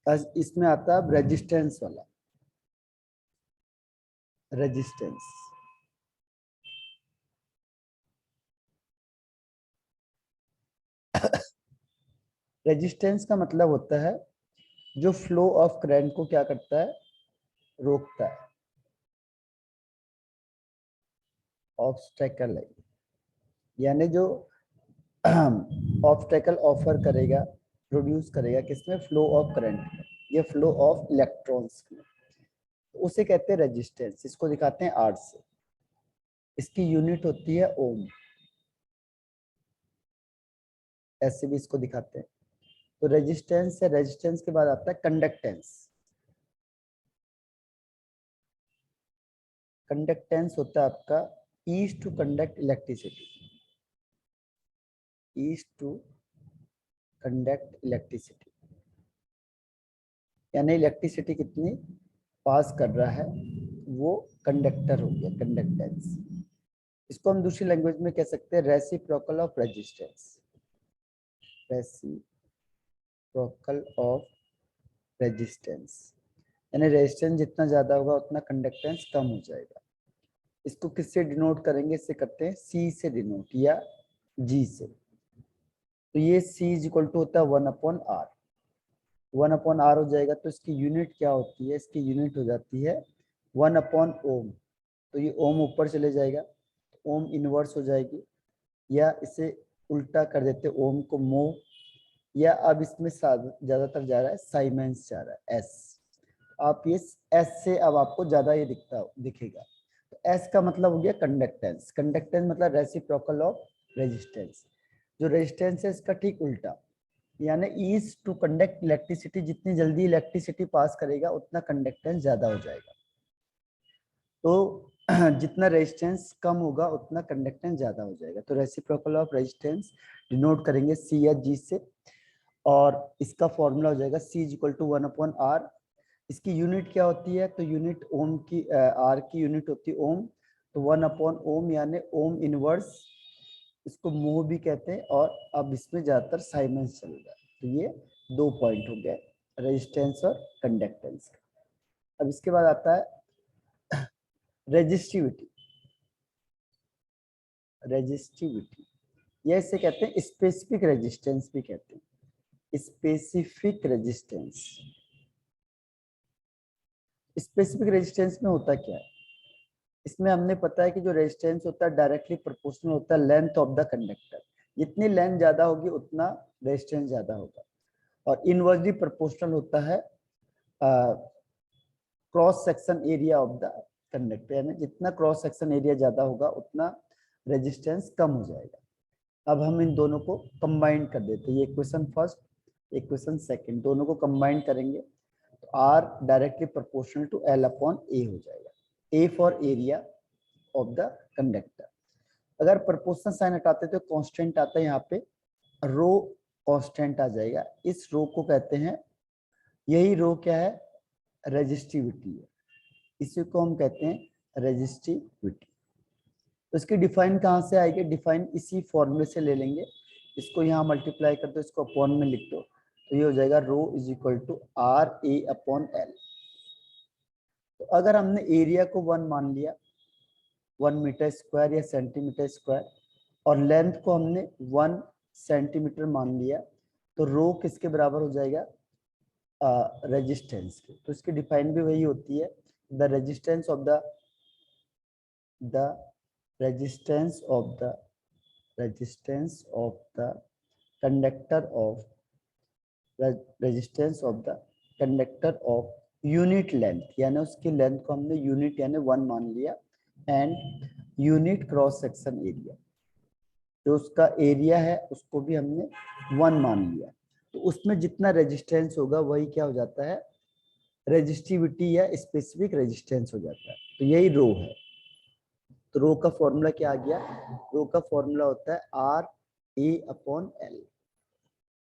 इसमें आता है रेजिस्टेंस वाला, रेजिस्टेंस। रेजिस्टेंस का मतलब होता है जो फ्लो ऑफ करंट को क्या करता है, रोकता है। ऑब्स्टेकल है, यानी जो ऑब्स्टेकल ऑफर करेगा, प्रोड्यूस करेगा किसमें, फ्लो ऑफ करंट में, या फ्लो ऑफ इलेक्ट्रॉन्स में, तो उसे कहते हैं रेजिस्टेंस। इसको दिखाते हैं आर से। इसकी यूनिट होती है ओम, ऐसे भी इसको दिखाते हैं। तो रेजिस्टेंस है, रेजिस्टेंस के बाद आता है कंडक्टेंस। कंडक्टेंस होता है आपका ease to conduct electricity, ease to conduct electricity, यानी इलेक्ट्रिसिटी कितनी पास कर रहा है, वो कंडक्टर हो गया, कंडक्टेंस। इसको हम दूसरी लैंग्वेज में कह सकते हैं reciprocal of resistance, reciprocal of resistance, यानी रेजिस्टेंस जितना ज्यादा होगा उतना कंडक्टेंस कम हो जाएगा। इसको किससे डिनोट करेंगे, इससे करते हैं सी से डिनोट या जी से। तो ये सी इज इक्वल टू होता है 1/r, 1/r हो जाएगा। तो इसकी यूनिट क्या होती है, इसकी यूनिट हो जाती है 1/ओम। तो ये ओम ऊपर चले जाएगा, ओम इनवर्स हो जाएगी, या इसे उल्टा कर देते ओम को मोह, या अब इसमें ज्यादातर जा रहा है साइमेंस जा रहा है एस। आप ये एस से अब आपको ज्यादा ये दिखेगा। तो एस का मतलब हो गया कंडक्टेंस, कंडक्टेंस मतलब रेसिप्रोकल ऑफ रेजिस्टेंस। जो रेजिस्टेंस है इसका ठीक उल्टा, यानी ईज टू कंडक्ट इलेक्ट्रिसिटी, जितनी जल्दी इलेक्ट्रिसिटी पास करेगा उतना कंडक्टेंस ज्यादा हो जाएगा। तो जितना रेजिस्टेंस कम होगा उतना कंडक्टेंस ज्यादा हो जाएगा। तो रेसिप्रोकल ऑफ रेजिस्टेंस डिनोट करेंगे सी या जी से, और इसका फॉर्मूला हो जाएगा सी इज इक्वल टू 1/r। इसकी यूनिट क्या होती है, तो यूनिट ओम की, आर की यूनिट होती है ओम। तो 1/ओम यानी ओम इनवर्स, इसको मोह भी कहते हैं, और अब इसमें ज्यादातर साइमेंस चलेगा। तो ये 2 पॉइंट हो गए रेजिस्टेंस और कंडक्टेंस। अब इसके बाद आता है रेजिस्टिविटी। रेजिस्टिविटी ये इसे कहते हैं स्पेसिफिक रेजिस्टेंस भी कहते हैं, स्पेसिफिक रेजिस्टेंस। स्पेसिफिक रेजिस्टेंस में होता क्या है, इसमें हमने पता है कि जो रेजिस्टेंस होता है डायरेक्टली प्रोपोर्शनल होता है लेंथ ऑफ द कंडक्टर। जितनी लेंथ ज्यादा होगी उतना रेजिस्टेंस ज्यादा होगा, और इनवर्सली प्रोपोर्शनल होता है cross section area of the conductor, यानी जितना क्रॉस सेक्शन एरिया ज्यादा होगा उतना रेजिस्टेंस कम हो जाएगा। अब हम इन दोनों को कंबाइन कर देते हैं, ये इक्वेशन फर्स्ट, इक्वेशन सेकंड, दोनों को कंबाइन करेंगे तो R directly proportional to L/A हो जाएगा। A for area of the conductor. अगर प्रोपोर्शनल साइन हटाते तो कांस्टेंट आता है, यहाँ पे रो कांस्टेंट आ जाएगा। इस रो को कहते हैं, यही रो क्या है, रेजिस्टिविटी है, इसी को हम कहते हैं रेजिस्टिविटी। तो इसकी डिफाइन कहाँ से आएगी, डिफाइन इसी फॉर्मूले से ले लेंगे। इसको यहाँ मल्टीप्लाई कर दो, इसको अपॉन में लिख दो, तो ये हो जाएगा रो इज इक्वल टू RA/L। तो अगर हमने एरिया को 1 मान लिया, 1 मीटर स्क्वायर या सेंटीमीटर स्क्वायर, और लेंथ को हमने 1 सेंटीमीटर मान लिया, तो रो किसके बराबर हो जाएगा, रेजिस्टेंस के। तो इसकी डिफाइन भी वही होती है, the resistance of the resistance of the conductor of resistance of the conductor of unit length, यानी उसकी लेंथ को हमने यूनिट यानी 1 मान लिया, and unit cross section area, जो उसका एरिया है उसको भी हमने 1 मान लिया। तो उसमें जितना रेजिस्टेंस होगा वही क्या हो जाता है, रेजिस्टिविटी या स्पेसिफिक रेजिस्टेंस हो जाता है। तो यही रो है। तो रो का फॉर्मूला क्या आ गया, रो का फॉर्मूला होता है RA/L।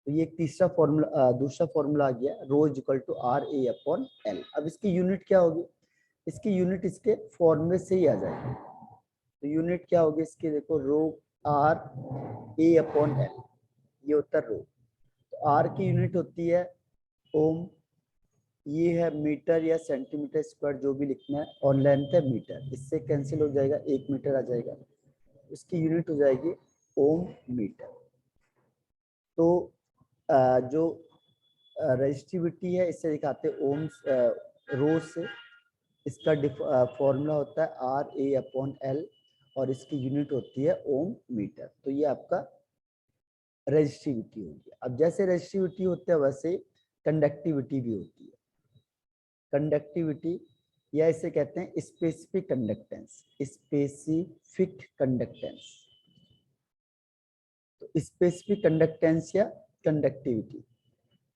तो ये तीसरा फॉर्मूला, दूसरा फॉर्मूला आ गया, रो इज इक्वल टू RA/L। अब इसकी यूनिट क्या होगी, इसकी यूनिट इसके फॉर्मूले से ही आ जाएगी। तो यूनिट क्या होगी इसकी, देखो रो RA/L, ये होता है रो। तो R की यूनिट होती है ओम, ये है मीटर या सेंटीमीटर स्क्वायर जो भी लिखना है, और लेंथ है मीटर, इससे कैंसिल हो जाएगा, 1 मीटर आ जाएगा, इसकी यूनिट हो जाएगी ओम मीटर। तो जो रेजिस्टिविटी है इससे दिखाते हैं ओम्स रो से, इसका फॉर्मूला होता है RA/L और इसकी यूनिट होती है ओम मीटर। तो ये आपका रेजिस्टिविटी होगी। अब जैसे रेजिस्टिविटी होता है वैसे कंडक्टिविटी भी होती है। कंडक्टिविटी या इसे कहते हैं स्पेसिफिक कंडक्टेंस, स्पेसिफिक कंडक्टेंस। तो स्पेसिफिक कंडक्टेंस या कंडक्टिविटी,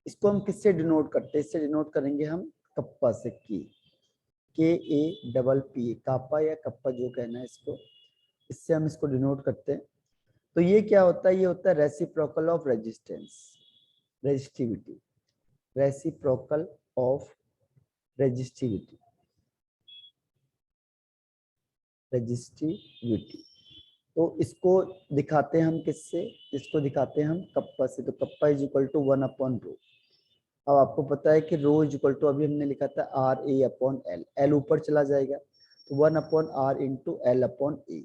इसको हम किससे डिनोट करते हैं? इससे डिनोट करेंगे हम कप्पा से, KAPP, कापा या कप्पा जो कहना है इसको, इससे हम इसको डिनोट करते हैं। तो ये क्या होता है? ये होता है reciprocal of resistance, resistivity, reciprocal of resistivity, resistivity. तो इसको दिखाते हैं हम किससे? इसको दिखाते हैं हम कप्पा से। तो कप्पा इज इक्वल टू 1/रो। अब आपको पता है कि रो इज इक्वल टू, अभी हमने लिखा था RA/L, L ऊपर चला जाएगा तो 1/R इंटू L/A,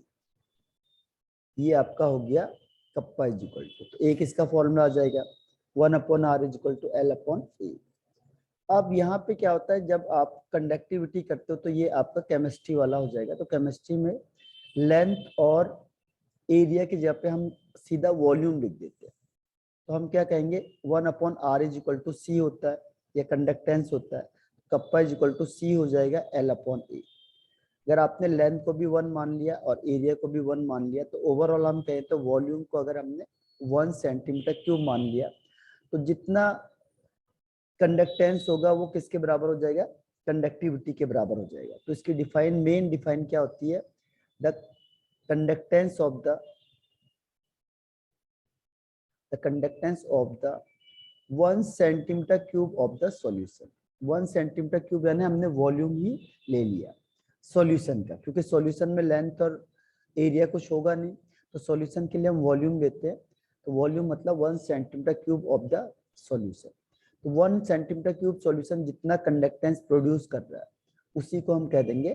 ये आपका हो गया कप्पा इज इक्वल टू। तो एक इसका फॉर्मूला आ जाएगा 1/R is equal to L/A। अब यहाँ पे क्या होता है, जब आप कंडक्टिविटी करते हो तो ये आपका केमिस्ट्री वाला हो जाएगा। तो केमिस्ट्री में लेंथ और एरिया की जगह पे हम सीधा वॉल्यूम लिख देते हैं। तो हम क्या कहेंगे, 1/R is equal to C होता है, या कंडक्टेंस होता है, kappa is equal to C हो जाएगा L/A। अगर आपने लेंथ को भी 1 मान लिया और एरिया को भी 1 मान लिया, तो ओवरऑल हम कहें तो वॉल्यूम को अगर हमने 1 सेंटीमीटर क्यूब मान लिया, तो जितना कंडक्टेंस होगा वो किसके बराबर हो जाएगा? कंडक्टिविटी के बराबर हो जाएगा। तो इसकी मेन डिफाइन क्या होती है? The conductance of the conductance of the 1 centimetre cube of the solution. 1 centimetre cube यानी हमने वॉल्यूम ही ले लिया सॉल्यूशन का, क्योंकि सॉल्यूशन में लेंथ और एरिया कुछ होगा नहीं, तो सॉल्यूशन के लिए हम वॉल्यूम लेते हैं। तो वॉल्यूम मतलब 1 centimetre cube of the solution. तो 1 सेंटीमीटर क्यूब सॉल्यूशन जितना कंडक्टेंस प्रोड्यूस कर रहा है उसी को हम कह देंगे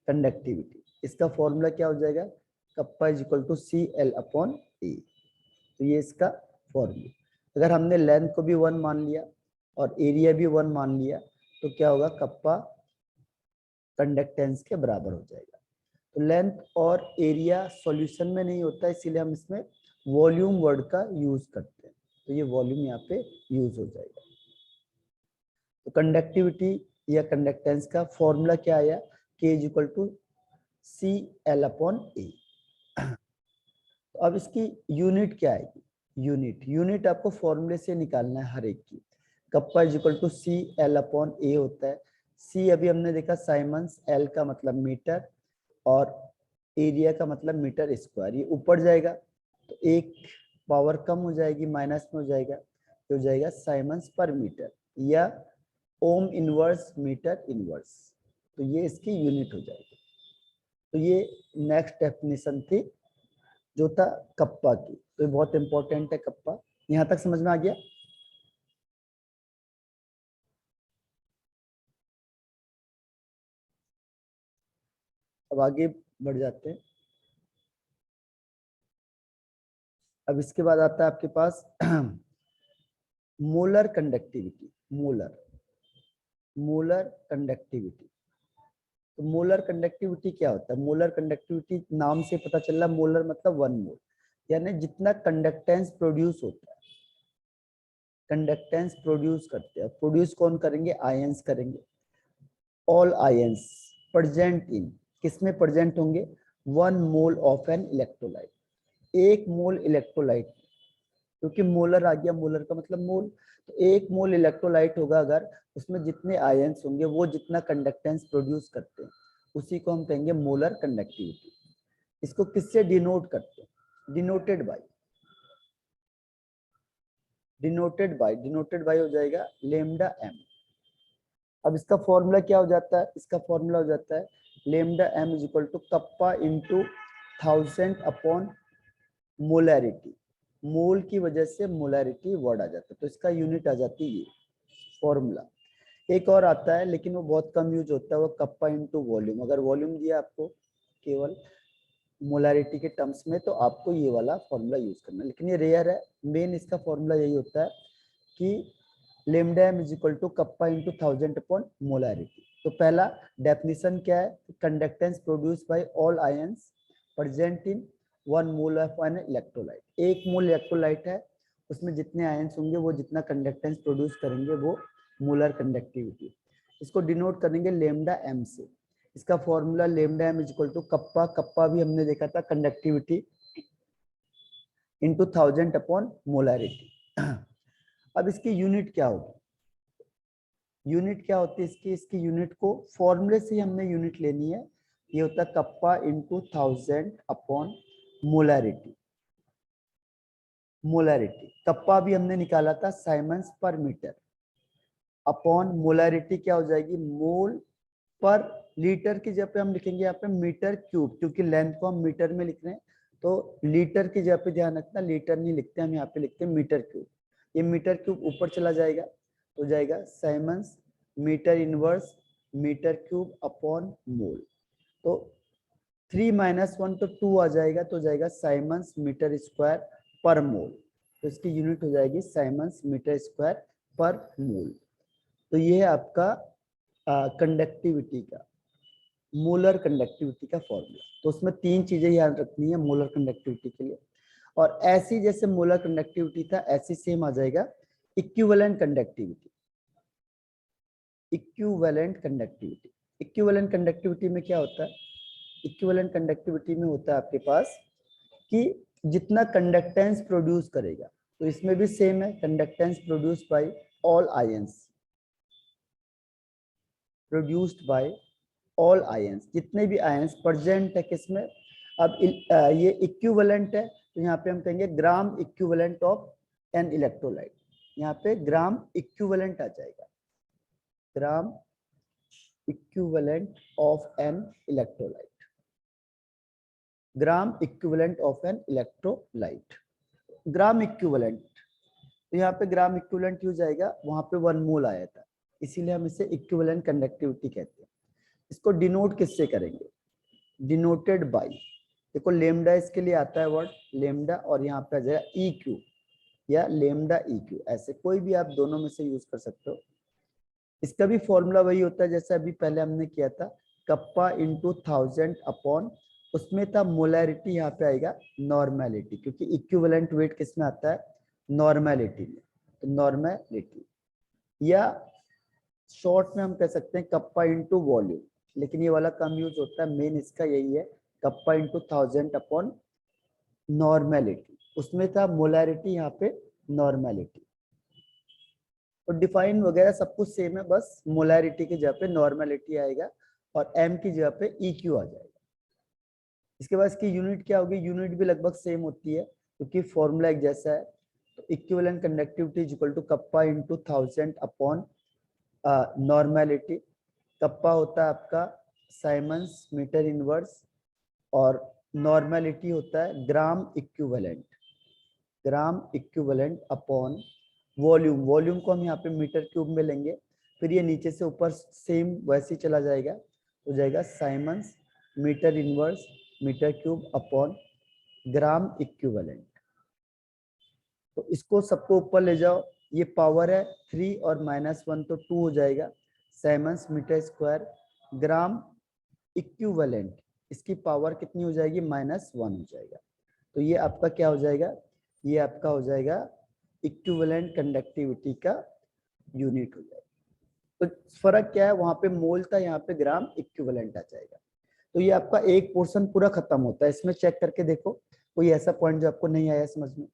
कंडक्टिविटी। इसका फॉर्मूला क्या हो जाएगा? Kappa is equal to CL/A। तो ये इसका फॉर्मूला। अगर हमने लेंथ को भी 1 मान लिया और एरिया भी 1 मान लिया, तो क्या होगा? कप्पा कंडक्टेंस के बराबर हो जाएगा। तो लेंथ और एरिया सॉल्यूशन में नहीं होता, इसीलिए हम इसमें वॉल्यूम वर्ड का यूज करते हैं। तो ये वॉल्यूम यहाँ पे यूज हो जाएगा। तो कंडक्टिविटी या कंडक्टेंस का फॉर्मूला क्या आया? K is equal to CL/A। तो अब इसकी यूनिट क्या आएगी? यूनिट आपको फॉर्मूले से निकालना है हर एक की। Kappa is equal to CL/A होता है। C अभी हमने देखा साइमंस, L का मतलब मीटर और एरिया का मतलब मीटर स्क्वायर। ये ऊपर जाएगा तो एक पावर कम हो जाएगी, माइनस में हो जाएगा, तो हो जाएगा साइमंस पर मीटर या ओम इनवर्स मीटर इनवर्स। तो ये इसकी यूनिट हो जाएगी। तो ये नेक्स्ट डेफिनेशन थी जो था कप्पा की। तो ये बहुत इंपॉर्टेंट है कप्पा। यहाँ तक समझ में आ गया? अब आगे बढ़ जाते हैं। अब इसके बाद आता है आपके पास मोलर कंडक्टिविटी। Molar conductivity. तो मोलर कंडक्टिविटी क्या होता है? मोलर कंडक्टिविटी नाम से पता चल रहा है, मोलर मतलब 1 मोल, यानी जितना कंडक्टेंस प्रोड्यूस होता है, कंडक्टेंस प्रोड्यूस करते हैं। प्रोड्यूस कौन करेंगे? आयंस करेंगे। ऑल आयंस प्रेजेंट इन, किसमें प्रेजेंट होंगे? 1 mole of an electrolyte, 1 mole electrolyte, क्योंकि मोलर आ गया, मोलर का मतलब मोल। तो 1 मोल इलेक्ट्रोलाइट होगा, अगर उसमें जितने आयंस होंगे वो जितना कंडक्टेंस प्रोड्यूस करते हैं उसी को हम कहेंगे मोलर कंडक्टिविटी। इसको किससे डिनोट करते हैं? डिनोटेड बाय हो जाएगा लेमडा एम। अब इसका फॉर्मूला क्या हो जाता है? इसका फॉर्मूला हो जाता है lambda M is equal to kappa into 1000 upon molarity. Mole की वजह से मोलैरिटी वर्ड आ जाता है, तो इसका यूनिट आ जाती है ये फॉर्मूला। एक और आता है लेकिन वो बहुत कम यूज होता है, वो कप्पा इनटू वॉल्यूम। अगर वॉल्यूम दिया आपको केवल मोलैरिटी के टर्म्स में तो आपको ये वाला फॉर्मूला यूज करना है, लेकिन ये रेयर है। मेन इसका फॉर्मूला यही होता है कि lambda M is equal to kappa into 1000 upon molarity. तो पहला डेफिनेशन क्या है, conductance produce by all ions present in 1 mole of an electrolyte. 1 mole electrolyte है, उसमें जितने आयंस होंगे वो जितना कंडक्टेंस प्रोड्यूस करेंगे वो मोलर कंडक्टिविटी। इसको डिनोट करेंगे लेमडा एम से। इसका formula lambda M is equal to kappa, kappa भी हमने देखा था कंडक्टिविटी इंटू 1000 अपॉन मोलैरिटी। अब इसकी यूनिट क्या होगी, यूनिट क्या होती है इसकी, इसकी यूनिट को फॉर्मूले से ही हमने यूनिट लेनी है। ये होता है kappa into 1000 upon molarity. Molarity kappa भी हमने निकाला था साइमंस पर मीटर, अपॉन मोलैरिटी क्या हो जाएगी, मोल पर लीटर की जगह पे हम लिखेंगे यहाँ पे मीटर क्यूब, क्योंकि लेंथ को हम मीटर में लिख रहे हैं तो लीटर की जगह पे ध्यान रखना, लीटर नहीं लिखते हम यहाँ पे लिखते हैं मीटर क्यूब। ये मीटर क्यूब ऊपर चला जाएगा तो जाएगा siemens metre inverse metre cube upon mole. तो 3 - 1 तो 2 आ जाएगा, तो जाएगा साइमंस मीटर स्क्वायर पर मोल। तो इसकी यूनिट हो जाएगी साइमंस मीटर स्क्वायर पर मोल। तो ये है आपका कंडक्टिविटी का, मोलर कंडक्टिविटी का फॉर्मूला। तो उसमें 3 चीजें याद रखनी है मोलर कंडक्टिविटी के लिए। और ऐसी जैसे मोलर कंडक्टिविटी था ऐसी सेम आ जाएगा equivalent conductivity. Equivalent conductivity, equivalent conductivity में क्या होता है, इक्विवेलेंट कंडक्टिविटी में होता है आपके पास कि जितना कंडक्टेंस प्रोड्यूस करेगा, तो इसमें भी सेम है, conductance produce by all ions, produced by all ions, जितने भी आयंस प्रेजेंट है किसमें। अब ये इक्विवेलेंट है तो यहाँ पे हम कहेंगे gram equivalent of an electrolyte. यहाँ पे ग्राम इक्विवेलेंट आ जाएगा, gram equivalent of an electrolyte, gram equivalent of an electrolyte, gram equivalent. तो यहाँ पे ग्राम इक्विवेलेंट यूज आएगा, वहां पे 1 मोल आया था, इसीलिए हम इसे इक्विवेलेंट कंडक्टिविटी कहते हैं। इसको डिनोट किससे करेंगे, डिनोटेड बाय, देखो लेमडा इसके लिए आता है वर्ड लेमडा, और यहाँ पे आ जाएगा ई क्यू या लेमडा ई क्यू, ऐसे कोई भी आप दोनों में से यूज कर सकते हो। इसका भी फॉर्मूला वही होता है जैसे अभी पहले हमने किया था, कप्पा इंटू 1000 अपॉन, उसमें था मोलैरिटी, यहाँ पे आएगा नॉर्मेलिटी, क्योंकि इक्विवेलेंट वेट किस में आता है, नॉर्मेलिटी में। तो नॉर्मेलिटी, या शॉर्ट में हम कह सकते हैं कप्पा इंटू वॉल्यूम, लेकिन ये वाला कम यूज होता है, मेन इसका यही है कप्पा इंटू 1000 अपॉन नॉर्मेलिटी। उसमें था मोलैरिटी, यहाँ पे नॉर्मेलिटी। तो डिफाइन वगैरह सब कुछ सेम है, बस मोलैरिटी की जगह पे नॉर्मेलिटी आएगा और एम की जगह पे ई क्यू आ जाएगा। इसके बाद इसकी यूनिट क्या होगी, यूनिट भी लगभग सेम होती है क्योंकि फॉर्मूला एक जैसा है। तो equivalent conductivity is equal to kappa into 1000 upon normality. Kappa होता है आपका साइमंस मीटर इनवर्स और नॉर्मेलिटी होता है gram equivalent, gram equivalent upon volume. Volume को हम यहाँ पे मीटर क्यूब में लेंगे, फिर ये नीचे से ऊपर सेम वैसे ही चला जाएगा, हो जाएगा siemens metre inverse metre cube upon gram equivalent. तो इसको सबको ऊपर ले जाओ, ये पावर है 3 और -1 तो 2 हो जाएगा, siemens metre square gram equivalent, इसकी पावर कितनी हो जाएगी, -1 हो जाएगा। तो ये आपका क्या हो जाएगा, ये आपका हो जाएगा इक्विवेलेंट कंडक्टिविटी का यूनिट हो जाएगा। तो फर्क क्या है, वहां पे मोल था, यहाँ पे ग्राम इक्विवेलेंट आ जाएगा। तो ये आपका एक पोर्शन पूरा खत्म होता है। इसमें चेक करके देखो कोई ऐसा पॉइंट जो आपको नहीं आया समझ में।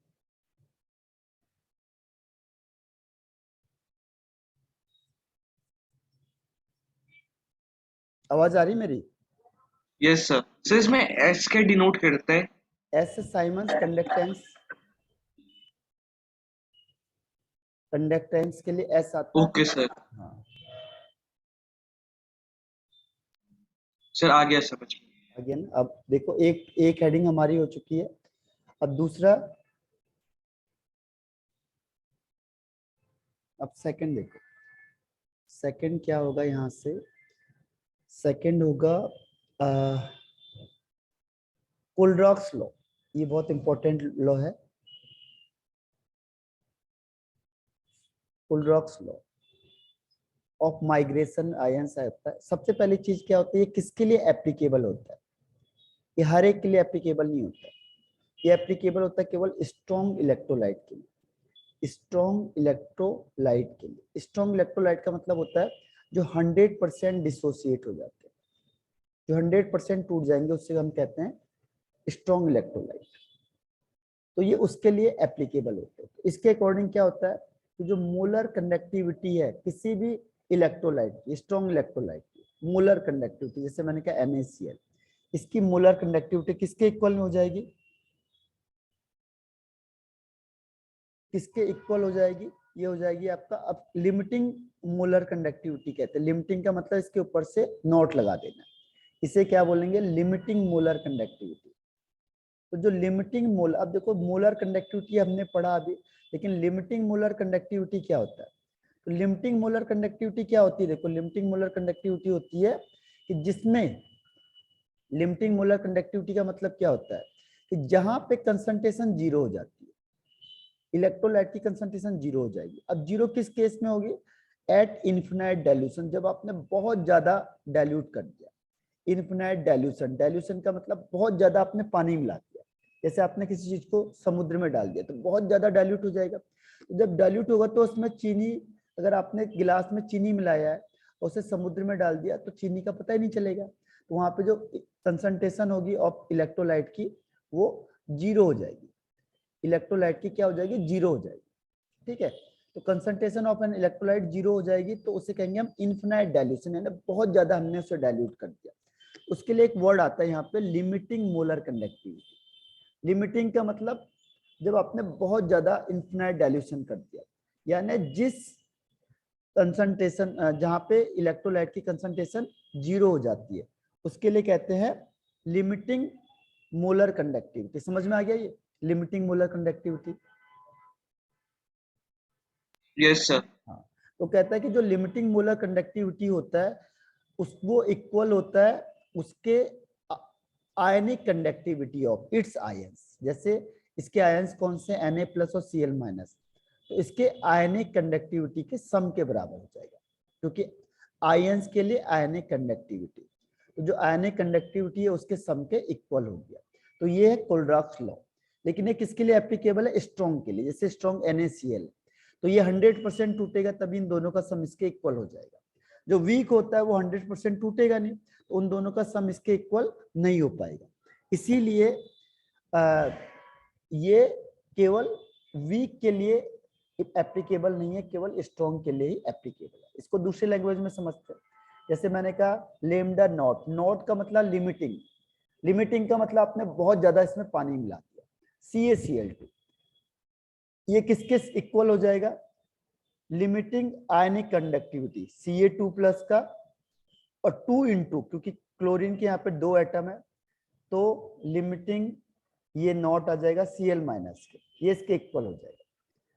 आवाज आ रही मेरी? Yes sir. सर इसमें एस के डिनोट करता है? एस साइमंस कंडक्टेंस, कंडक्टेंस के लिए एस आता है। Okay sir. हाँ सर आ गया समझ में। अगेन अब देखो एक एक हेडिंग हमारी हो चुकी है। अब दूसरा, अब सेकंड देखो, सेकंड क्या होगा यहाँ से, सेकंड होगा कोलरॉक्स लॉ। ये बहुत इंपॉर्टेंट लॉ है, कोलरॉक्स लॉ ऑफ माइग्रेशन आयंस होता है। सबसे पहली चीज क्या होती है, किसके लिए एप्लीकेबल होता है? ये हर एक के लिए एप्लीकेबल नहीं होता है, ये एप्लीकेबल होता है केवल स्ट्रॉन्ग इलेक्ट्रोलाइट के लिए। स्ट्रॉन्ग इलेक्ट्रोलाइट के लिए, स्ट्रॉन्ग इलेक्ट्रोलाइट का मतलब होता है जो 100% डिसोसिएट हो जाते हैं, जो 100% टूट जाएंगे, उससे हम कहते हैं स्ट्रॉन्ग इलेक्ट्रोलाइट। तो ये उसके लिए एप्लीकेबल होते हैं। तो इसके अकॉर्डिंग क्या होता है कि जो मोलर कंडक्टिविटी है किसी भी इलेक्ट्रोलाइट की, स्ट्रॉन्ग इलेक्ट्रोलाइट की मोलर कंडक्टिविटी, जैसे मैंने कहा NaCl, इसकी मोलर कंडक्टिविटी किसके इक्वल में हो जाएगी, किसके इक्वल हो जाएगी? ये हो जाएगी आपका, अब लिमिटिंग मोलर कंडक्टिविटी कहते हैं। लिमिटिंग का मतलब इसके ऊपर से नोट लगा देना, इसे क्या बोलेंगे, लिमिटिंग मोलर कंडक्टिविटी। तो जो लिमिटिंग मोल, अब देखो मोलर कंडक्टिविटी हमने पढ़ा अभी, लेकिन लिमिटिंग मोलर कंडक्टिविटी क्या होता है? तो लिमिटिंग मोलर कंडक्टिविटी क्या होती है? देखो लिमिटिंग मोलर कंडक्टिविटी होती है कि जिसमें, लिमिटिंग मोलर कंडक्टिविटी का मतलब क्या होता है कि जहां पे कंसंट्रेशन जीरो हो जाती है, इलेक्ट्रोलाइट की कंसंट्रेशन जीरो हो जाएगी। अब जीरो किस केस में होगी? एट इन्फिनाइट डाइल्यूशन, जब आपने बहुत ज्यादा डाइल्यूट कर दिया। इन्फिनाइट डाइल्यूशन, डाइल्यूशन का मतलब बहुत ज्यादा आपने पानी मिला दिया, जैसे आपने किसी चीज को समुद्र में डाल दिया तो बहुत ज्यादा डाइल्यूट हो जाएगा। जब डाइल्यूट होगा तो उसमें चीनी, अगर आपने गिलास में चीनी मिलाया है उसे समुद्र में डाल दिया तो चीनी का पता ही नहीं चलेगा। तो वहां पे जो कंसंट्रेशन होगी ऑफ इलेक्ट्रोलाइट की वो जीरो हो जाएगी, इलेक्ट्रोलाइट की क्या हो जाएगी, जीरो हो जाएगी। ठीक है, तो concentration of an electrolyte zero हो जाएगी, तो उसे कहेंगे हम इन्फिनाइट डाइल्यूशन, यानी बहुत ज्यादा हमने उसे डाइल्यूट कर दिया। उसके लिए एक वर्ड आता है यहाँ पे, लिमिटिंग मोलर कंडक्टिविटी। लिमिटिंग का मतलब जब आपने बहुत ज्यादा इन्फिनाइट डाइल्यूशन कर दिया, यानी जिस कंसंट्रेशन, जहां पे इलेक्ट्रोलाइट की कंसंट्रेशन जीरो हो जाती है, उसके लिए कहते हैं लिमिटिंग मोलर कंडक्टिविटी। समझ में आ गया ये limiting molar conductivity? Yes, sir. हाँ, तो कहता है कि जो लिमिटिंग मोलर कंडक्टिविटी होता है उस वो इक्वल होता है उसके आयनिक कंडक्टिविटी ऑफ इट्स आयंस। जैसे इसके आयंस कौन से, Na+ और Cl-, तो इसके आयनिक कंडक्टिविटी के सम के बराबर हो जाएगा, क्योंकि आयंस के लिए आयनिक कंडक्टिविटी, तो जो आयनिक कंडक्टिविटी है उसके सम के इक्वल हो गया। तो ये है कोलरॉक्स लॉ। लेकिन ये किसके लिए एप्लीकेबल है? स्ट्रॉन्ग के लिए। जैसे स्ट्रॉन्ग NaCl, तो ये 100% टूटेगा तभी इन दोनों का सम इसके इक्वल हो जाएगा। जो वीक होता है वो 100% टूटेगा नहीं, तो उन दोनों का सम इसके इक्वल नहीं हो पाएगा। इसीलिए ये केवल वीक के लिए एप्लीकेबल नहीं है, केवल स्ट्रॉन्ग के लिए ही एप्लीकेबल है। इसको दूसरी लैंग्वेज में समझते हैं, जैसे मैंने कहा लेमडा नॉट, नॉट का मतलब लिमिटिंग, लिमिटिंग का मतलब आपने बहुत ज्यादा इसमें पानी मिला दिया, CaCl2, ये किसके इक्वल हो जाएगा? लिमिटिंग आयनिक कंडक्टिविटी Ca2+ का, और 2 इंटू, क्योंकि क्लोरीन के यहाँ पे 2 एटम है तो लिमिटिंग ये नॉट आ जाएगा Cl- के, ये इसके इक्वल हो जाएगा।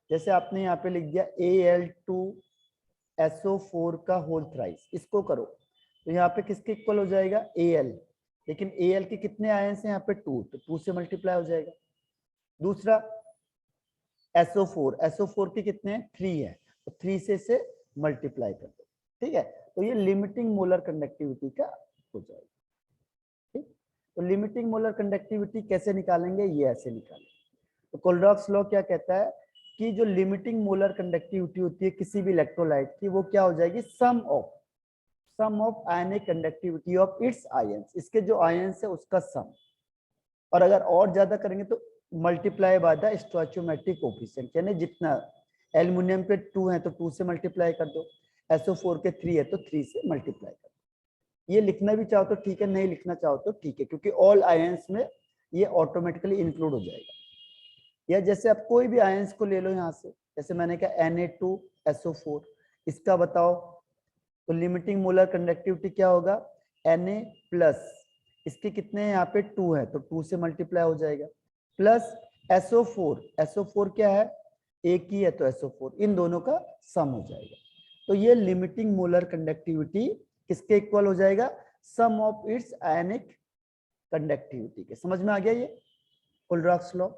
जैसे आपने यहाँ पे लिख दिया Al2SO4 का होल थ्राइस, इसको करो तो यहाँ पे किसके इक्वल हो जाएगा? Al, लेकिन Al के कितने आयन हैं यहाँ पे? 2, तो 2 से मल्टीप्लाई हो जाएगा। दूसरा SO4 के कितने हैं? 3 है, तो 3 से मल्टीप्लाई कर दो। ठीक है, तो ये लिमिटिंग मोलर कंडक्टिविटी का हो जाएगा। ठीक, तो लिमिटिंग मोलर कंडक्टिविटी कैसे निकालेंगे? ये ऐसे निकालेंगे। तो कोलरॉक्स लॉ क्या कहता है कि जो लिमिटिंग मोलर कंडक्टिविटी होती है किसी भी इलेक्ट्रोलाइट की, वो क्या हो जाएगी? Sum of ionic conductivity of its ions, इसके जो आयंस है उसका सम। और अगर और ज्यादा करेंगे तो मल्टीप्लाई बाय द स्टोइचोमेट्रिक कोएफिशिएंट, यानी जितना एल्युमिनियम पे 2 है तो 2 से मल्टीप्लाई कर दो, SO4 के 3 है तो 3 से मल्टीप्लाई कर दो। ये लिखना भी चाहो तो ठीक है, नहीं लिखना चाहो तो ठीक है, क्योंकि ऑल आयंस में ये ऑटोमेटिकली इंक्लूड हो जाएगा। या जैसे आप कोई भी आयंस को ले लो यहाँ से, जैसे मैंने कहा Na2SO4, इसका बताओ तो लिमिटिंग मोलर कंडक्टिविटी क्या होगा? Na+, इसके कितने हैं यहाँ पे? 2 है तो 2 से मल्टीप्लाई हो जाएगा, प्लस SO4 क्या है? एक ही है तो SO4, इन दोनों का सम हो जाएगा। तो ये लिमिटिंग मोलर कंडक्टिविटी किसके इक्वल हो जाएगा, सम ऑफ इट्स आयनिक कंडक्टिविटी के। समझ में आ गया ये कुलरॉक्स लॉ?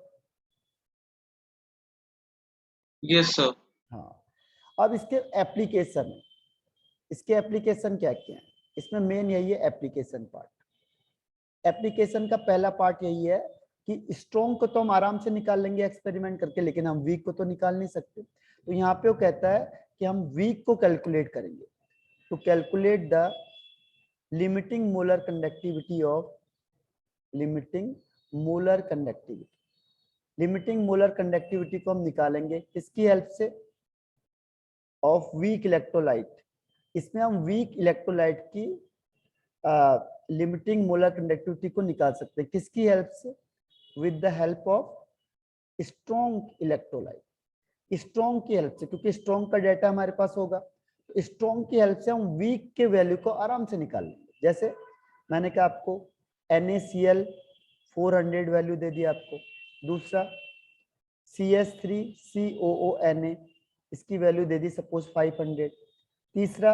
Yes sir. हाँ, अब इसके एप्लीकेशन, इसके एप्लीकेशन क्या क्या है, इसमें मेन यही है एप्लीकेशन पार्ट। एप्लीकेशन का पहला पार्ट यही है कि स्ट्रॉन्ग को तो हम आराम से निकाल लेंगे एक्सपेरिमेंट करके, लेकिन हम वीक को तो निकाल नहीं सकते। तो यहाँ पे वो कहता है कि हम वीक को कैलकुलेट करेंगे। To calculate the limiting molar conductivity of, limiting molar conductivity, limiting molar conductivity को हम निकालेंगे किसकी हेल्प से, ऑफ वीक इलेक्ट्रोलाइट। इसमें हम वीक इलेक्ट्रोलाइट की लिमिटिंग मोलर कंडक्टिविटी को निकाल सकते हैं किसकी हेल्प से, with the help of strong electrolyte. Strong की हेल्प से, क्योंकि स्ट्रॉन्ग का डाटा हमारे पास होगा, तो स्ट्रॉन्ग की हेल्प से हम वीक के वैल्यू को आराम से निकाल लेंगे। जैसे मैंने कहा आपको NaCl 400 वैल्यू दे दिया आपको, दूसरा CH3COONa इसकी वैल्यू दे दी सपोज 500, तीसरा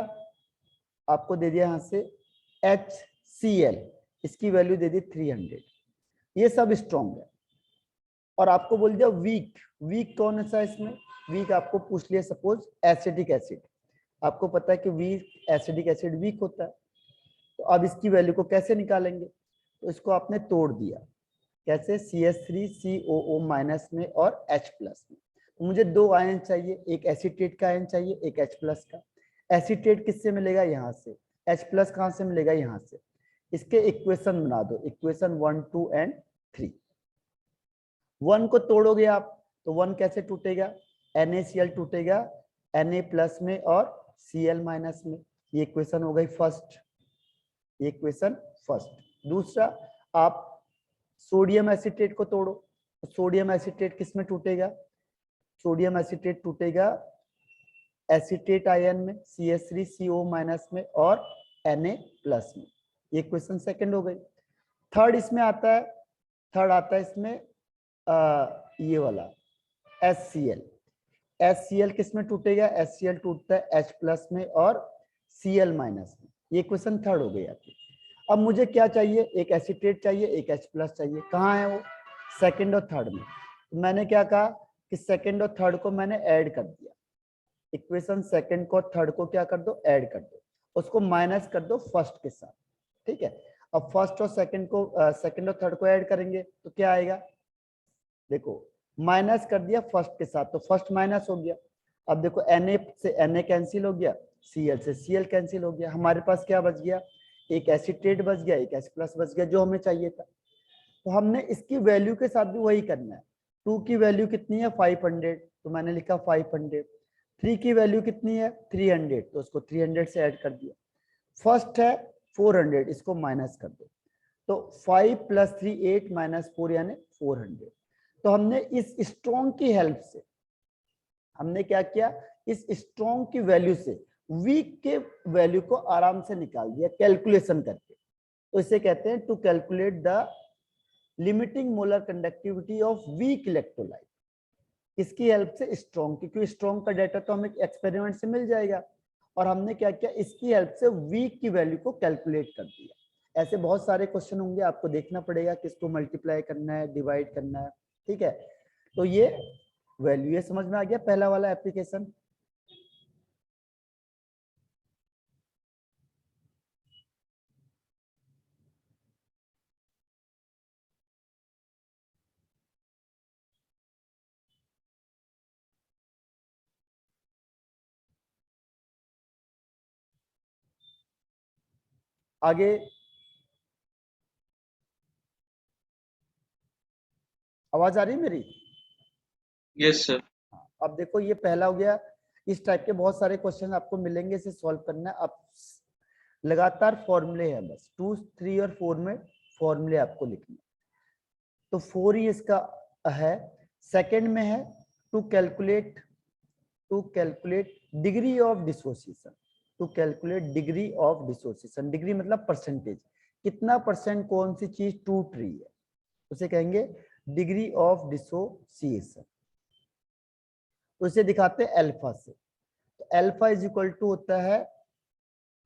आपको दे दिया यहाँ से HCl इसकी वैल्यू दे दी 300। ये सब स्ट्रॉन्ग है। और आपको बोल दिया वीक, वीक कौन सा है इसमें, वीक आपको पूछ लिया सपोज एसिडिक एसिड, आपको पता है कि वीक एसिडिक एसिड वीक होता है। तो अब इसकी वैल्यू को कैसे निकालेंगे, तो इसको आपने तोड़ दिया, कैसे, CH3COO माइनस में और H प्लस में। तो मुझे दो आयन चाहिए, एक एसीटेट का आयन चाहिए, एक H प्लस का। एसीटेट किससे मिलेगा, यहाँ से। H प्लस कहाँ से मिलेगा, यहाँ से। इसके इक्वेशन बना दो, इक्वेशन 1, 2 एंड 3। 1 को तोड़ोगे आप तो 1 कैसे टूटेगा, NaCl टूटेगा Na प्लस में और Cl माइनस में। ये इक्वेशन हो गई फर्स्ट, ये इक्वेशन फर्स्ट। दूसरा आप सोडियम एसीटेट को तोड़ो, तो सोडियम एसीटेट किस में टूटेगा, सोडियम एसीटेट टूटेगा एसीटेट आयन में CH3CO माइनस में और Na प्लस में। ये इक्वेशन सेकंड हो गई। थर्ड इसमें आता है, थर्ड आता है इसमें ये वाला HCl किस में टूटेगा, HCl टूटता है H प्लस में और Cl माइनस में। ये इक्वेशन थर्ड हो गई आपकी। अब मुझे क्या चाहिए, एक एसीटेट चाहिए, एक H प्लस चाहिए। कहाँ है वो, सेकंड और थर्ड में। तो मैंने क्या कहा कि सेकंड और थर्ड को मैंने ऐड कर दिया, इक्वेशन सेकंड को थर्ड को क्या कर दो, ऐड कर दो, उसको माइनस कर दो फर्स्ट के साथ, ठीक है। अब फर्स्ट और सेकंड को सेकंड और थर्ड को ऐड करेंगे तो क्या आएगा, देखो माइनस कर दिया फर्स्ट के साथ तो फर्स्ट माइनस हो गया। अब देखो Na से Na कैंसिल हो गया, Cl से Cl कैंसिल हो गया, हमारे पास क्या बच गया, एक एसीटेट बच गया, एक H प्लस बच गया, जो हमें चाहिए था। तो हमने इसकी वैल्यू के साथ भी वही करना है। 2 की वैल्यू कितनी है 500, तो मैंने लिखा 500। 3 की वैल्यू कितनी है 300, तो उसको 300 से ऐड कर दिया। फर्स्ट है 400, इसको माइनस कर दो, तो 5 + 3 8 - 4 यानी 400। तो हमने इस स्ट्रॉन्ग की हेल्प से हमने क्या किया, इस स्ट्रॉन्ग की वैल्यू से वीक के वैल्यू को आराम से निकाल दिया कैलकुलेशन करके। तो इसे कहते हैं to calculate the limiting molar conductivity of weak electrolyte. इसकी हेल्प से स्ट्रॉन्ग, क्योंकि स्ट्रॉन्ग का डाटा तो हमें एक्सपेरिमेंट से मिल जाएगा, और हमने क्या किया, इसकी हेल्प से वीक की वैल्यू को कैलकुलेट कर दिया। ऐसे बहुत सारे क्वेश्चन होंगे, आपको देखना पड़ेगा किसको मल्टीप्लाई करना है, डिवाइड करना है, ठीक है। तो ये वैल्यू, ये समझ में आ गया पहला वाला एप्लीकेशन। आगे आवाज आ रही है मेरी? Yes sir. अब देखो ये पहला हो गया। इस टाइप के बहुत सारे क्वेश्चन आपको मिलेंगे, इसे सॉल्व करना है। अब लगातार फॉर्मूले है, बस 2, 3 और 4 में फॉर्मूले आपको लिखने। तो 4 ही इसका है। सेकंड में है to calculate degree of dissociation, to calculate degree of dissociation. Degree मतलब परसेंटेज, कितना परसेंट कौन सी चीज टूट रही है, उसे कहेंगे डिग्री ऑफ डिसोसिएशन। तो इसे दिखाते हैं अल्फा से। तो अल्फा इज इक्वल टू होता है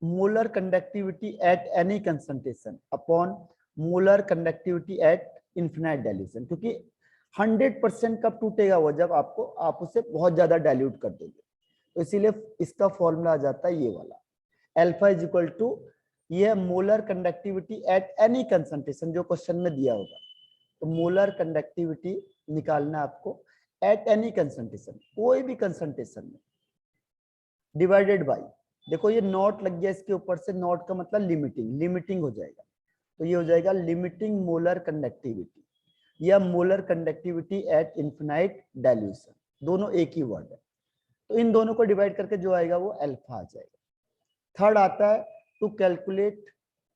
molar conductivity at any concentration upon molar conductivity eight infinite dilution, क्योंकि 100% कब टूटेगा वो, जब आप उसे बहुत ज्यादा डाइल्यूट कर दोगे। तो इसीलिए इसका फॉर्मूला आ जाता है ये वाला, अल्फा इज इक्वल टू ये molar conductivity at any concentration, जो क्वेश्चन में दिया होगा। तो मोलर कंडक्टिविटी निकालना आपको एट एनी कंसंट्रेशन, कोई भी कंसंट्रेशन में, डिवाइडेड बाई, देखो ये नॉट लग गया इसके ऊपर से, नॉट का मतलब लिमिटिंग, लिमिटिंग हो जाएगा, तो ये हो जाएगा लिमिटिंग मोलर कंडक्टिविटी या molar conductivity eight infinite dilution, दोनों एक ही वर्ड है। तो इन दोनों को डिवाइड करके जो आएगा वो अल्फा आ जाएगा। थर्ड आता है to calculate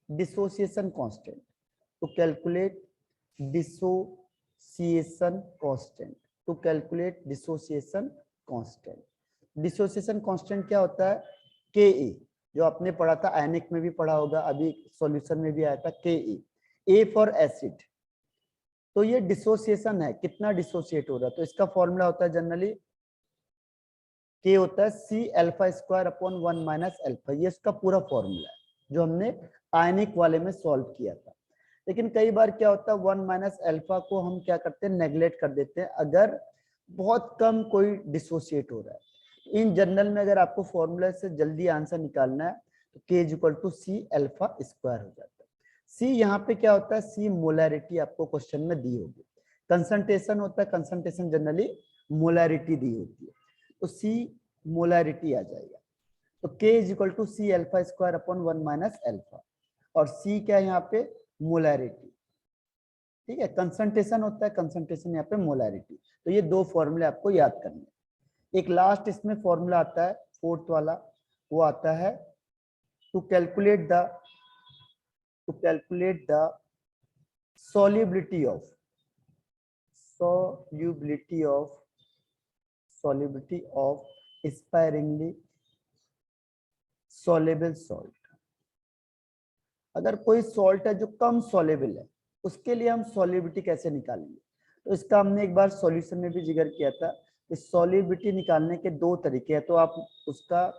dissociation constant, to calculate dissociation constant, to calculate dissociation constant. Dissociation constant क्या होता है? के, जो आपने पढ़ा था आयनिक में भी पढ़ा होगा, अभी सॉल्यूशन में भी आया था, के, ए फॉर एसिड। तो ये डिसोसिएशन है, कितना डिसोसिएट हो रहा है, तो इसका फॉर्मूला होता है जनरली के होता है C alpha square upon 1 minus alpha, ये इसका पूरा फॉर्मूला है जो हमने आयनिक वाले में सॉल्व किया था। लेकिन कई बार क्या होता है 1 माइनस अल्फा को हम क्या करते हैं, नेग्लेक्ट कर देते हैं अगर बहुत कम कोई डिसोसिएट हो रहा है। इन जनरल में अगर आपको फॉर्मूला से जल्दी आंसर निकालना है तो K is equal to C alpha square हो जाता है। सी यहाँ पे क्या होता है, सी मोलैरिटी आपको क्वेश्चन में दी होगी, कंसंट्रेशन होता है, कंसंट्रेशन जनरली मोलैरिटी दी होती है, तो सी मोलैरिटी आ जाएगा। तो K is equal to C alpha square upon 1 minus alpha, और सी क्या है यहाँ पे, मोलैरिटी, ठीक है, कंसंट्रेशन होता है, कंसंट्रेशन यहाँ पे मोलैरिटी। तो ये दो फॉर्मूले आपको याद करने हैं। एक लास्ट इसमें फॉर्मूला आता है फोर्थ वाला, वो आता है to calculate the solubility of sparingly soluble salt। अगर कोई सॉल्ट है जो कम सॉल्युबल है, उसके लिए हम सॉल्युबिलिटी कैसे निकालेंगे, तो इसका हमने एक बार सॉल्यूशन में भी जिक्र किया था। इस सॉल्युबिलिटी निकालने के दो तरीके हैं, तो आप उसका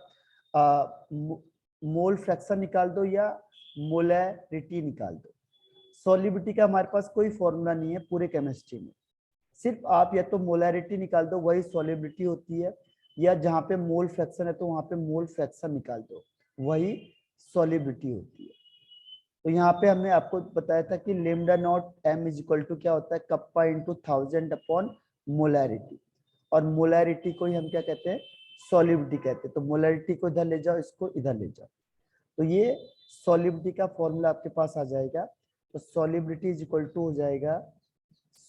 मोल फ्रैक्शन निकाल दो या मोलैरिटी निकाल दो। सॉल्युबिलिटी का हमारे पास कोई फॉर्मूला नहीं है पूरे केमिस्ट्री में, सिर्फ आप या तो मोलैरिटी निकाल दो, वही सॉल्युबिलिटी होती है, या जहाँ पे मोल फ्रैक्शन है तो वहाँ पे मोल फ्रैक्शन निकाल दो, वही सॉल्युबिलिटी होती है। तो यहाँ पे हमने आपको बताया था कि lambda naught M is equal to क्या होता है, कप्पा इंटू 1000 अपॉन मोलैरिटी, और मोलैरिटी को ही हम क्या कहते हैं, सॉल्युबिलिटी कहते हैं। तो मोलैरिटी को इधर ले जाओ, इसको इधर ले जाओ, तो ये सॉल्युबिलिटी का फॉर्मूला आपके पास आ जाएगा। तो सॉल्युबिलिटी इज इक्वल टू हो जाएगा,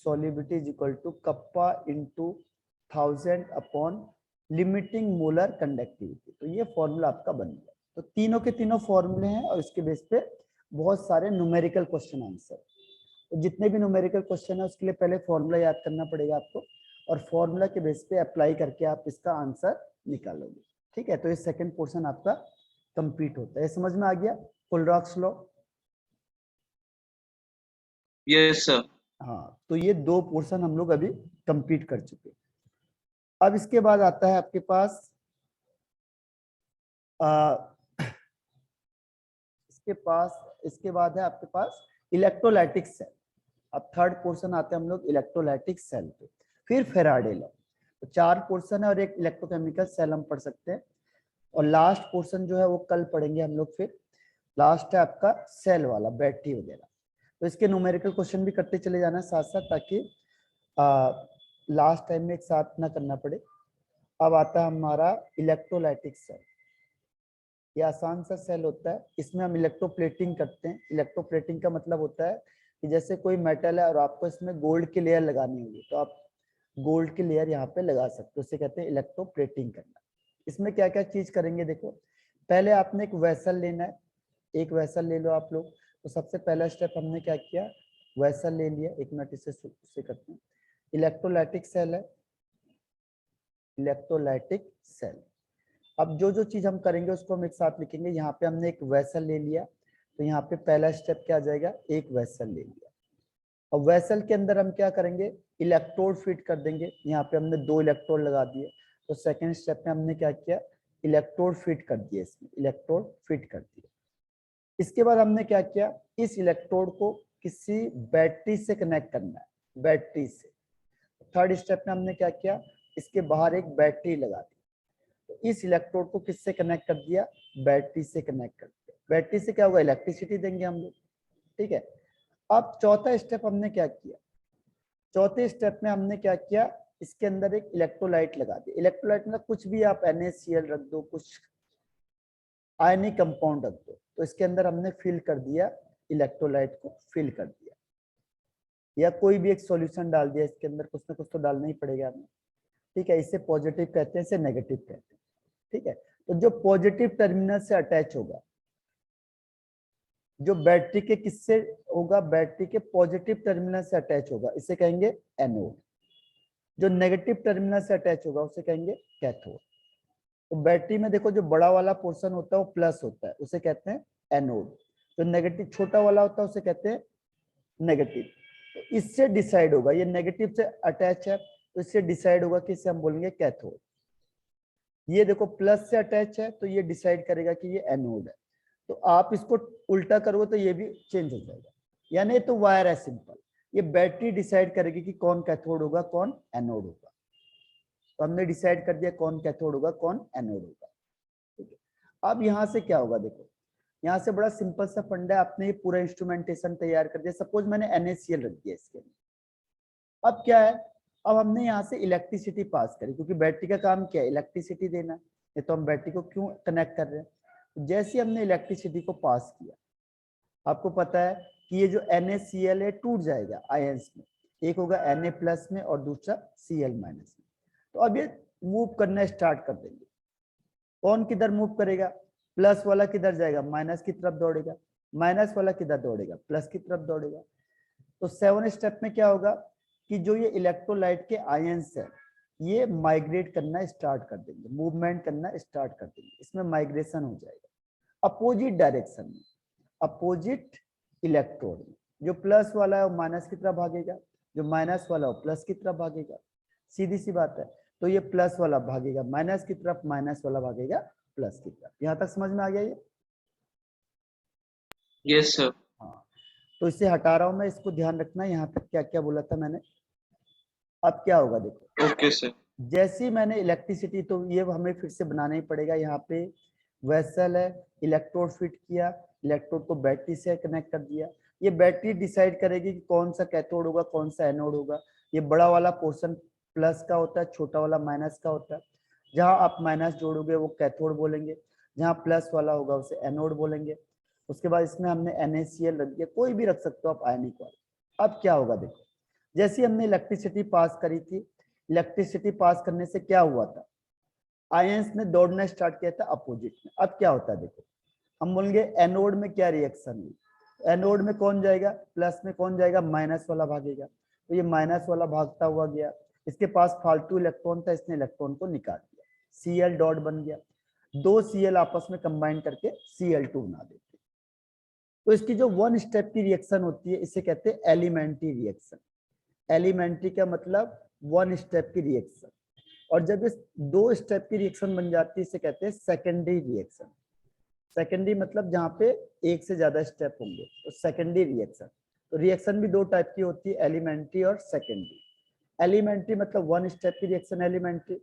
solubility is equal to kappa into 1000 upon limiting molar conductivity. तो ये फॉर्मूला आपका बन गया। तो तीनों के तीनों फॉर्मूले हैं और इसके बेस पे बहुत सारे न्यूमेरिकल क्वेश्चन आंसर। तो जितने भी न्यूमेरिकल क्वेश्चन है उसके लिए पहले फॉर्मूला याद करना पड़ेगा आपको, और फॉर्मूला के बेस पे अप्लाई करके आप इसका आंसर निकालोगे, ठीक है। तो ये सेकंड पोर्शन आपका कंप्लीट होता है। समझ में आ गया कुलरॉक्स लॉ? Yes sir. हाँ, तो ये दो पोर्शन हम लोग अभी कंप्लीट कर चुके। अब इसके बाद आता है आपके पास इसके बाद है आपके पास इलेक्ट्रोलाइटिक सेल। अब थर्ड पोर्शन आते हैं हम लोग इलेक्ट्रोलाइटिक सेल पे, फिर फेराडे लॉ। तो 4 पोर्शन है और एक इलेक्ट्रोकेमिकल सेल हम पढ़ सकते हैं, और लास्ट पोर्शन जो है वो कल पढ़ेंगे हम लोग। फिर लास्ट है आपका सेल वाला, बैटरी वगैरह। तो इसके न्यूमेरिकल क्वेश्चन भी करते चले जाना साथ साथ, ताकि लास्ट टाइम में एक साथ ना करना पड़े। अब आता है हमारा इलेक्ट्रोलाइटिक सेल। ये आसान सा सेल होता है, इसमें हम इलेक्ट्रोप्लेटिंग करते हैं। इलेक्ट्रोप्लेटिंग का मतलब होता है कि जैसे कोई मेटल है और आपको इसमें गोल्ड की लेयर लगानी होगी, तो आप गोल्ड की लेयर यहाँ पे लगा सकते हो, उसे कहते हैं इलेक्ट्रोप्लेटिंग करना। इसमें क्या क्या चीज करेंगे, देखो पहले आपने एक वेसल लेना है, एक वेसल ले लो आप लोग। तो सबसे पहला स्टेप हमने क्या किया, वेसल ले लिया। एक मिनट इसे करते हैं। इलेक्ट्रोलाइटिक सेल है, इलेक्ट्रोलाइटिक सेल। अब जो जो चीज हम करेंगे उसको हम एक साथ लिखेंगे। यहाँ पे हमने एक वेसल ले लिया, तो यहाँ पे पहला स्टेप क्या आ जाएगा, एक वेसल ले लिया। और वेसल के अंदर हम क्या करेंगे, इलेक्ट्रोड फिट कर देंगे। यहाँ पे हमने 2 इलेक्ट्रोड लगा दिए। तो सेकंड स्टेप में हमने क्या किया, इलेक्ट्रोड फिट कर दिए, इसमें इलेक्ट्रोड फिट कर दिए। इसके बाद हमने क्या किया, इस इलेक्ट्रोड को किसी बैटरी से कनेक्ट करना है, बैटरी से। थर्ड स्टेप में हमने क्या किया, इसके बाहर एक बैटरी लगा दी। तो इस इलेक्ट्रोड को किससे कनेक्ट कर दिया, बैटरी से कनेक्ट कर दिया। बैटरी से क्या होगा, इलेक्ट्रिसिटी देंगे हम लोग, ठीक है। अब चौथा स्टेप हमने क्या किया, चौथे स्टेप में हमने क्या किया, इसके अंदर एक इलेक्ट्रोलाइट लगा दिया। इलेक्ट्रोलाइट मतलब कुछ भी आप NaCl रख दो, कुछ आयनिक कंपाउंड रख दो। तो इसके अंदर हमने फिल कर दिया, इलेक्ट्रोलाइट को फिल कर दिया, या कोई भी एक सॉल्यूशन डाल दिया इसके अंदर, कुछ ना कुछ तो डालना ही पड़ेगा हमें, ठीक है। इसे पॉजिटिव कहते हैं, इसे नेगेटिव कहते हैं, ठीक है। तो जो पॉजिटिव टर्मिनल से अटैच होगा, जो बैटरी के किससे होगा, बैटरी के पॉजिटिव टर्मिनल से अटैच होगा, इसे कहेंगे एनोड। जो नेगेटिव टर्मिनल से अटैच होगा उसे कहेंगे कैथोड। तो बैटरी में देखो जो बड़ा वाला पोर्शन होता है वो प्लस होता है, उसे कहते हैं एनोड। जो नेगेटिव छोटा वाला होता है उसे कहते हैं नेगेटिव। तो इससे डिसाइड होगा, ये नेगेटिव से अटैच है तो इससे डिसाइड होगा कि इसे हम बोलेंगे कैथोड। ये देखो प्लस से अटैच है तो ये डिसाइड करेगा कि ये एनोड है। तो आप इसको उल्टा करोगे तो ये भी चेंज हो जाएगा, यानी तो वायर है सिंपल। ये बैटरी डिसाइड करेगी कि कौन कैथोड होगा कौन एनोड होगा। तो हमने डिसाइड कर दिया कौन कैथोड होगा कौन एनोड होगा, ठीक है। अब यहाँ से क्या होगा, देखो यहाँ से बड़ा सिंपल सा फंडा है, आपने ये पूरा इंस्ट्रूमेंटेशन तैयार कर दिया। सपोज मैंने NaCl रख दिया इसके अंदर। अब क्या है, अब हमने यहाँ से इलेक्ट्रिसिटी पास करी, क्योंकि बैटरी का काम क्या है, इलेक्ट्रिसिटी देना। ये तो हम बैटरी को क्यों कनेक्ट कर रहे हैं। जैसे हमने इलेक्ट्रिसिटी को पास किया, आपको पता है कि ये जो NaCl है टूट जाएगा आयंस में, एक होगा Na+ में और दूसरा Cl- में। तो अब ये मूव करना स्टार्ट कर देंगे। कौन किधर मूव करेगा, प्लस वाला किधर जाएगा, माइनस की तरफ दौड़ेगा। माइनस वाला किधर दौड़ेगा, प्लस की तरफ दौड़ेगा। तो 7 स्टेप में क्या होगा कि जो ये इलेक्ट्रोलाइट के आयंस है ये माइग्रेट करना स्टार्ट कर देंगे, मूवमेंट करना स्टार्ट कर देंगे। इसमें माइग्रेशन हो जाएगा अपोजिट डायरेक्शन में, अपोजिट इलेक्ट्रोड में। जो प्लस वाला है वो माइनस की तरफ भागेगा, जो माइनस वाला है वो प्लस की तरफ भागेगा। सीधी सी बात है। तो ये प्लस वाला भागेगा माइनस की तरफ, माइनस वाला भागेगा प्लस की तरफ। यहाँ तक समझ में आ गया ये? Yes sir. हाँ, तो इसे हटा रहा हूं मैं, इसको ध्यान रखना यहाँ तक क्या क्या बोला था मैंने। अब क्या होगा देखो, ओके सर। जैसी मैंने इलेक्ट्रिसिटी, तो ये हमें फिर से बनाना ही पड़ेगा। यहाँ पे वेसल है, इलेक्ट्रोड फिट किया, इलेक्ट्रोड को बैटरी से कनेक्ट कर दिया। ये बैटरी डिसाइड करेगी कि कौन सा कैथोड होगा कौन सा एनोड होगा। ये बड़ा वाला पोर्शन प्लस का होता है, छोटा वाला माइनस का होता है। जहां आप माइनस जोड़ोगे वो कैथोड बोलेंगे, जहां प्लस वाला होगा उसे एनोड बोलेंगे। उसके बाद इसमें हमने NaCl रख दिया, कोई भी रख सकते हो आप आयनिक वाला। अब क्या होगा देखो, जैसे हमने इलेक्ट्रिसिटी पास करी थी, इलेक्ट्रिसिटी पास करने से क्या हुआ था, आयंस ने दौड़ना स्टार्ट किया था अपोजिट में। अब क्या होता है देखो, हम बोलेंगे एनोड में क्या रिएक्शन हुई। एनोड में कौन जाएगा, प्लस में कौन जाएगा, माइनस वाला भागेगा। तो ये माइनस वाला भागता हुआ गया, इसके पास फालतू इलेक्ट्रॉन था, इसने इलेक्ट्रॉन को निकाल दिया, Cl डॉट बन गया। दो Cl आपस में कंबाइन करके Cl2 बना देते। तो इसकी जो वन स्टेप की रिएक्शन होती है इसे कहते हैं एलिमेंट्री रिएक्शन। एलिमेंट्री का मतलब वन स्टेप की रिएक्शन। और जब इस दो स्टेप की रिएक्शन बन जाती है इसे कहते हैं सेकेंडरी रिएक्शन। सेकेंडरी मतलब जहां पे एक से ज्यादा स्टेप होंगे तो सेकेंडरी रिएक्शन। तो रिएक्शन भी दो टाइप की होती है, एलिमेंट्री और सेकेंडरी। एलिमेंट्री मतलब वन स्टेप की रिएक्शन एलिमेंट्री,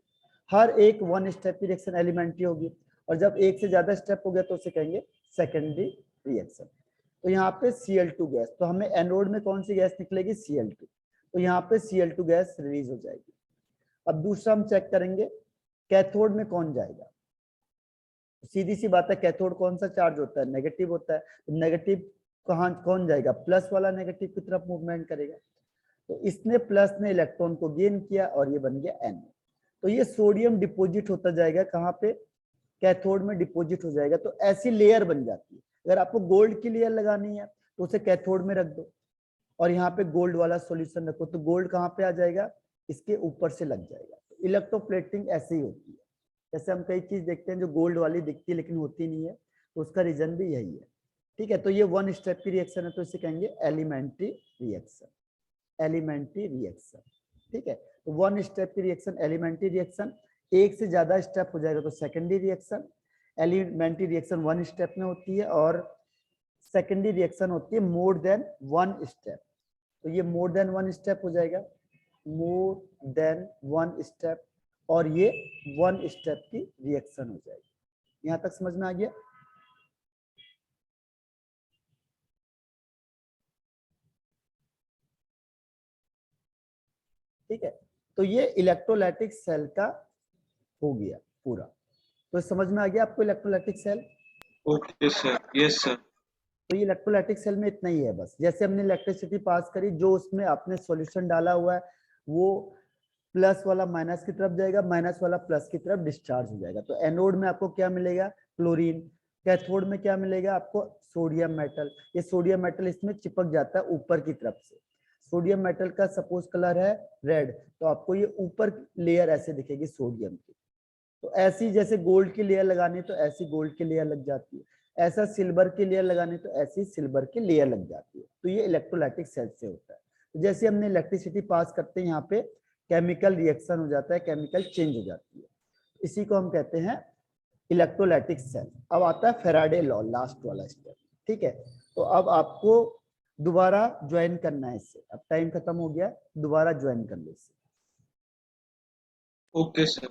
हर एक वन स्टेप की रिएक्शन एलिमेंट्री होगी। और जब एक से ज्यादा स्टेप हो गया तो उसे कहेंगे सेकेंडरी रिएक्शन। तो यहाँ पे Cl2 गैस, तो हमें एनोड में कौन सी गैस निकलेगी, Cl2। तो यहाँ पे Cl2 गैस रिलीज हो जाएगी। अब दूसरा हम चेक करेंगे कैथोड में कौन जाएगा। सीधी सी बात है, कैथोड कौन सा चार्ज होता है, नेगेटिव होता है। तो नेगेटिव कहाँ कौन जाएगा, प्लस वाला नेगेटिव की तरफ मूवमेंट करेगा। तो इसने प्लस ने इलेक्ट्रॉन को गेन किया और ये बन गया एन। तो ये सोडियम डिपोजिट होता जाएगा कहाँ पे, कैथोड में डिपोजिट हो जाएगा। तो ऐसी लेयर बन जाती है। अगर आपको गोल्ड की लेयर लगानी है तो उसे कैथोड में रख दो और यहाँ पे गोल्ड वाला सॉल्यूशन रखो, तो गोल्ड कहाँ पे आ जाएगा, इसके ऊपर से लग जाएगा। तो इलेक्ट्रोप्लेटिंग ऐसे ही होती है। जैसे हम कई चीज देखते हैं जो गोल्ड वाली दिखती है लेकिन होती नहीं है, तो उसका रीजन भी यही है, ठीक है। तो ये वन स्टेप की रिएक्शन है, तो इसे कहेंगे एलिमेंट्री रिएक्शन। एलिमेंट्री रिएक्शन, ठीक है। तो वन स्टेप की रिएक्शन एलिमेंट्री रिएक्शन। एक से ज्यादा स्टेप हो जाएगा तो secondary reaction. Elementary reaction 1 step में होती है और सेकेंडरी रिएक्शन होती है मोर देन 1 स्टेप। तो ये मोर देन 1 स्टेप हो जाएगा, मोर देन 1 स्टेप, और ये 1 स्टेप की रिएक्शन हो जाएगी। यहां तक समझ में आ गया? ठीक है, तो ये इलेक्ट्रोलाइटिक सेल का हो गया पूरा। तो समझ में आ गया आपको electrolytic cell? Okay sir, yes sir. तो ये इलेक्ट्रोलाइटिक सेल में इतना ही है बस। जैसे हमने इलेक्ट्रिसिटी पास करी, जो उसमें आपने सॉल्यूशन डाला हुआ है वो प्लस वाला माइनस की तरफ जाएगा, माइनस वाला प्लस की तरफ डिस्चार्ज हो जाएगा। तो एनोड में आपको क्या मिलेगा? क्लोरीन। कैथोड में क्या मिलेगा आपको? Sodium metal. ये सोडियम मेटल इसमें चिपक जाता है ऊपर की तरफ से। सोडियम मेटल का सपोज कलर है रेड, तो आपको ये ऊपर लेयर ऐसे दिखेगी सोडियम की। तो ऐसी जैसे गोल्ड की लेयर लगानी तो ऐसी गोल्ड की लेयर लग जाती है, ऐसा सिल्वर की लेयर लगानी तो ऐसी सिल्वर की लेयर लग जाती है। तो ये इलेक्ट्रोलाइटिक सेल से होता है। तो जैसे हमने इलेक्ट्रिसिटी पास करते हैं, यहाँ पे केमिकल रिएक्शन हो जाता है, केमिकल चेंज हो जाती है, इसी को हम कहते हैं इलेक्ट्रोलाइटिक सेल। अब आता है फैराडे लॉ, लास्ट वाला स्टेप। ठीक है, तो अब आपको दोबारा ज्वाइन करना है इससे। अब टाइम खत्म हो गया, दोबारा ज्वाइन कर लो इससे। Okay sir.